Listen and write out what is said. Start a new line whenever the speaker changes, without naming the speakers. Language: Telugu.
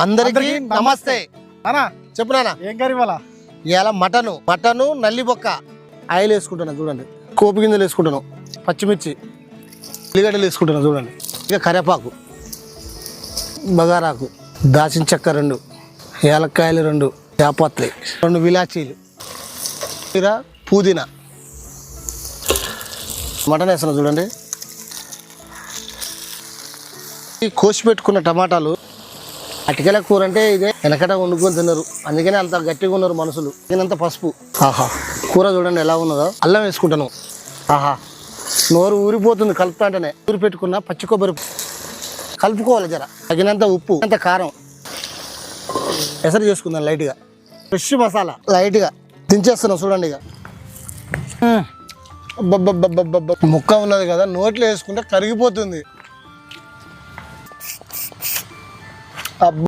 అందరికీ నమస్తే
అన్నా.
చెప్పు నాన్న.
ఏం కర్రీ ఇవాళ?
ఇవాళ మటను నల్లి బొక్క ఆయిల్ వేసుకుంటున్నా చూడండి, కోపి గింజలు వేసుకుంటాను, పచ్చిమిర్చి ఉల్లిగడ్డలు వేసుకుంటున్నా చూడండి, ఇక కరివేపాకు, బగారాకు, దాచిన చెక్క 2, ఏలక్కాయలు 2, చాపత్తి 2, విలాచీలు, పుదీనా, మటన్ వేస్తున్నా చూడండి. ఈ కోసి పెట్టుకున్న టమాటాలు. అటికెల కూర అంటే ఇదే వెనకట వండుకొని తిన్నారు, అందుకనే అంత గట్టిగా ఉన్నారు మనుషులు. దీనంత పసుపు. ఆహా, కూర చూడండి ఎలా ఉన్నదో. అల్లం వేసుకుంటాను. ఆహా, నోరు ఊరిపోతుంది కలుపుతా అంటేనే. ఊరి పెట్టుకున్న పచ్చి కొబ్బరి కలుపుకోవాలి, జర తగినంత ఉప్పు, అంత కారం, ఎసరు చేసుకుందాం లైట్గా, ఫ్రెష్ మసాలా లైట్గా దించేస్తున్నాం చూడండి. ఇక ముక్క ఉన్నది కదా, నోట్లో వేసుకుంటే కరిగిపోతుంది.